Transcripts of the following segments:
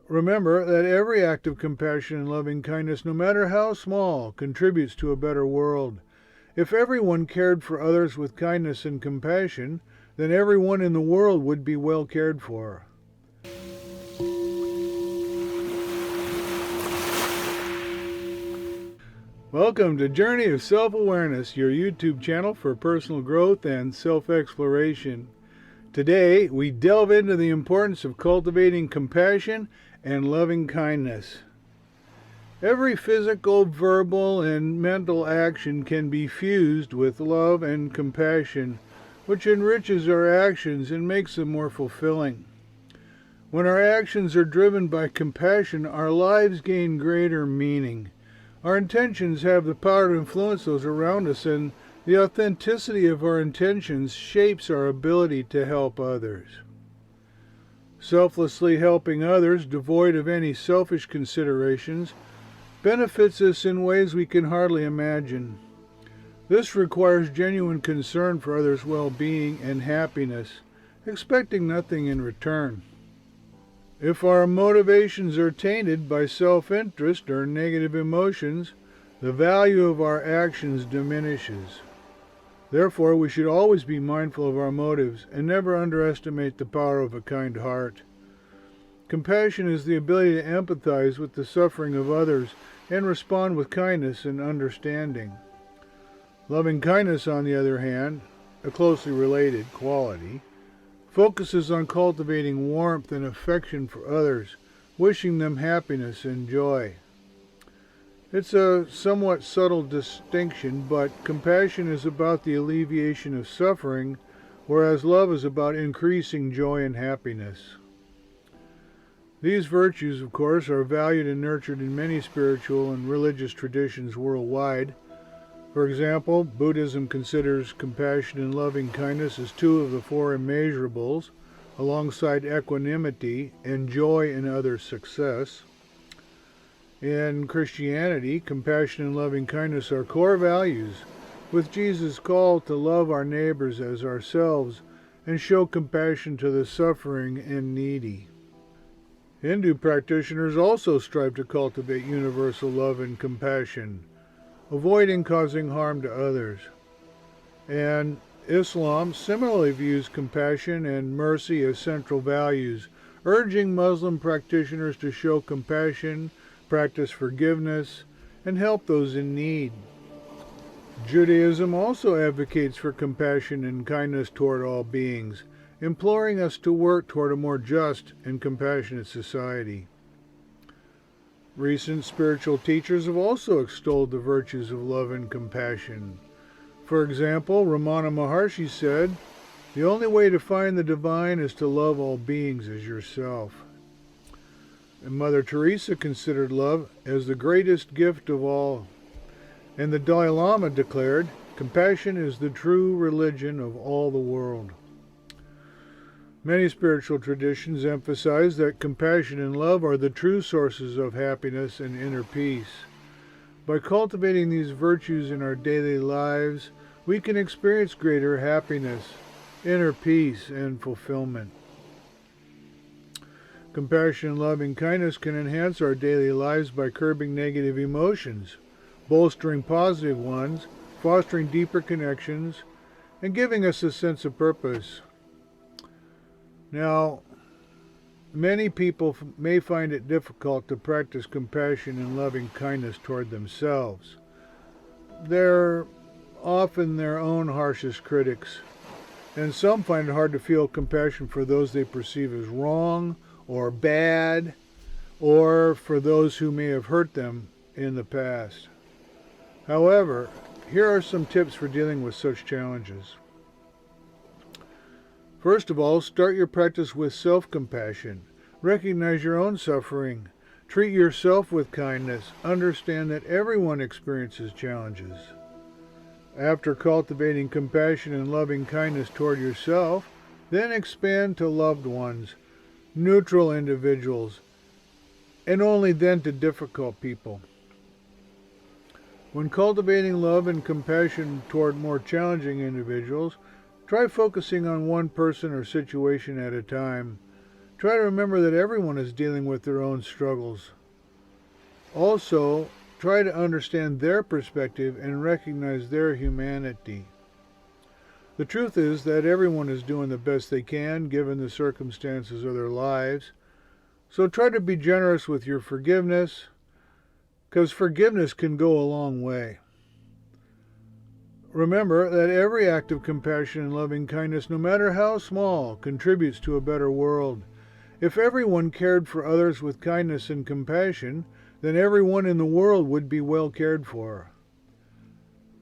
Remember that every act of compassion and loving kindness, no matter how small, contributes to a better world. If everyone cared for others with kindness and compassion, then everyone in the world would be well cared for. Welcome to Journey of Self-Awareness, your YouTube channel for personal growth and self-exploration. Today, we delve into the importance of cultivating compassion and loving kindness. Every physical, verbal, and mental action can be fused with love and compassion, which enriches our actions and makes them more fulfilling. When our actions are driven by compassion, our lives gain greater meaning. Our intentions have the power to influence those around us, and the authenticity of our intentions shapes our ability to help others. Selflessly helping others, devoid of any selfish considerations, benefits us in ways we can hardly imagine. This requires genuine concern for others' well-being and happiness, expecting nothing in return. If our motivations are tainted by self-interest or negative emotions, the value of our actions diminishes. Therefore, we should always be mindful of our motives and never underestimate the power of a kind heart. Compassion is the ability to empathize with the suffering of others and respond with kindness and understanding. Loving kindness, on the other hand, a closely related quality, focuses on cultivating warmth and affection for others, wishing them happiness and joy. It's a somewhat subtle distinction, but compassion is about the alleviation of suffering, whereas love is about increasing joy and happiness. These virtues, of course, are valued and nurtured in many spiritual and religious traditions worldwide. For example, Buddhism considers compassion and loving kindness as two of the four immeasurables, alongside equanimity and joy in other success. In Christianity, compassion and loving kindness are core values, with Jesus' call to love our neighbors as ourselves and show compassion to the suffering and needy. Hindu practitioners also strive to cultivate universal love and compassion, avoiding causing harm to others. And Islam similarly views compassion and mercy as central values, urging Muslim practitioners to show compassion, practice forgiveness, and help those in need. Judaism also advocates for compassion and kindness toward all beings, imploring us to work toward a more just and compassionate society. Recent spiritual teachers have also extolled the virtues of love and compassion. For example, Ramana Maharshi said, "The only way to find the divine is to love all beings as yourself." And Mother Teresa considered love as the greatest gift of all. And the Dalai Lama declared, "Compassion is the true religion of all the world." Many spiritual traditions emphasize that compassion and love are the true sources of happiness and inner peace. By cultivating these virtues in our daily lives, we can experience greater happiness, inner peace, and fulfillment. Compassion and loving kindness can enhance our daily lives by curbing negative emotions, bolstering positive ones, fostering deeper connections, and giving us a sense of purpose. Now, many people may find it difficult to practice compassion and loving kindness toward themselves. They're often their own harshest critics, and some find it hard to feel compassion for those they perceive as wrong or bad, or for those who may have hurt them in the past. However, here are some tips for dealing with such challenges. First of all, start your practice with self-compassion. Recognize your own suffering. Treat yourself with kindness. Understand that everyone experiences challenges. After cultivating compassion and loving kindness toward yourself, then expand to loved ones, neutral individuals, and only then to difficult people. When cultivating love and compassion toward more challenging individuals, try focusing on one person or situation at a time. Try to remember that everyone is dealing with their own struggles. Also, try to understand their perspective and recognize their humanity. The truth is that everyone is doing the best they can given the circumstances of their lives. So try to be generous with your forgiveness, because forgiveness can go a long way. Remember that every act of compassion and loving kindness, no matter how small, contributes to a better world. If everyone cared for others with kindness and compassion, then everyone in the world would be well cared for.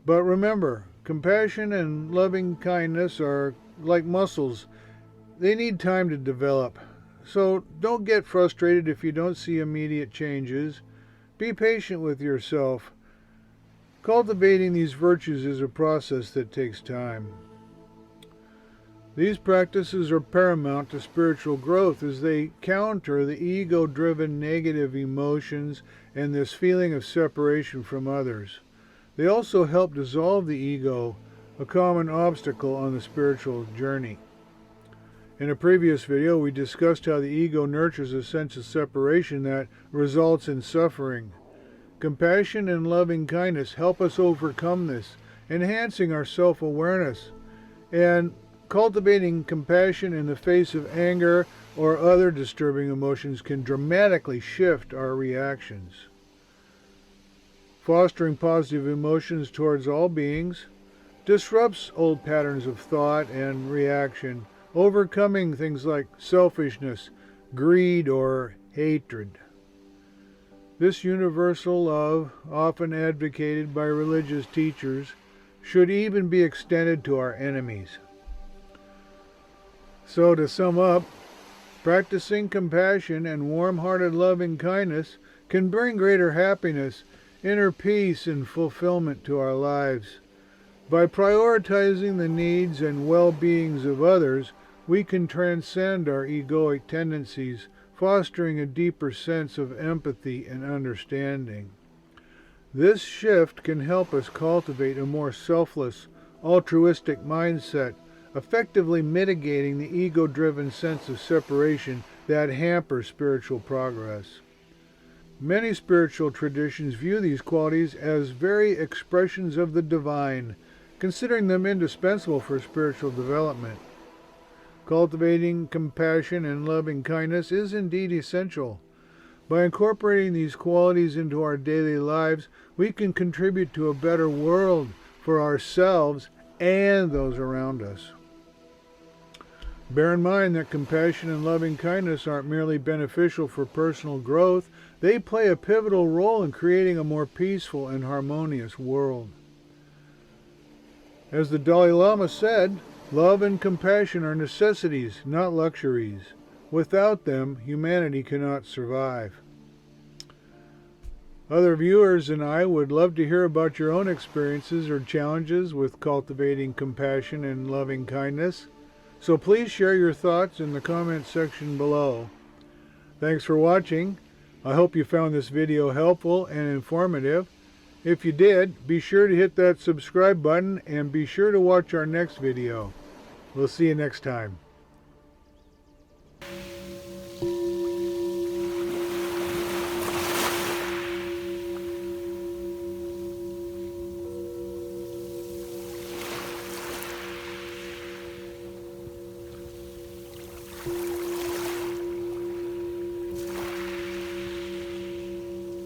But remember, compassion and loving kindness are like muscles. They need time to develop. So don't get frustrated if you don't see immediate changes. Be patient with yourself. Cultivating these virtues is a process that takes time. These practices are paramount to spiritual growth as they counter the ego-driven negative emotions and this feeling of separation from others. They also help dissolve the ego, a common obstacle on the spiritual journey. In a previous video, we discussed how the ego nurtures a sense of separation that results in suffering. Compassion and loving kindness help us overcome this, enhancing our self-awareness and cultivating compassion in the face of anger or other disturbing emotions can dramatically shift our reactions. Fostering positive emotions towards all beings disrupts old patterns of thought and reaction, overcoming things like selfishness, greed, or hatred. This universal love, often advocated by religious teachers, should even be extended to our enemies. So to sum up, practicing compassion and warm-hearted loving kindness can bring greater happiness, inner peace, and fulfillment to our lives. By prioritizing the needs and well-beings of others, we can transcend our egoic tendencies, fostering a deeper sense of empathy and understanding. This shift can help us cultivate a more selfless, altruistic mindset, effectively mitigating the ego-driven sense of separation that hampers spiritual progress. Many spiritual traditions view these qualities as very expressions of the divine, considering them indispensable for spiritual development. Cultivating compassion and loving kindness is indeed essential. By incorporating these qualities into our daily lives, we can contribute to a better world for ourselves and those around us. Bear in mind that compassion and loving kindness aren't merely beneficial for personal growth, they play a pivotal role in creating a more peaceful and harmonious world. As the Dalai Lama said, love and compassion are necessities, not luxuries. Without them, humanity cannot survive. Other viewers and I would love to hear about your own experiences or challenges with cultivating compassion and loving kindness. So please share your thoughts in the comment section below. Thanks for watching. I hope you found this video helpful and informative. If you did, be sure to hit that subscribe button and be sure to watch our next video. We'll see you next time.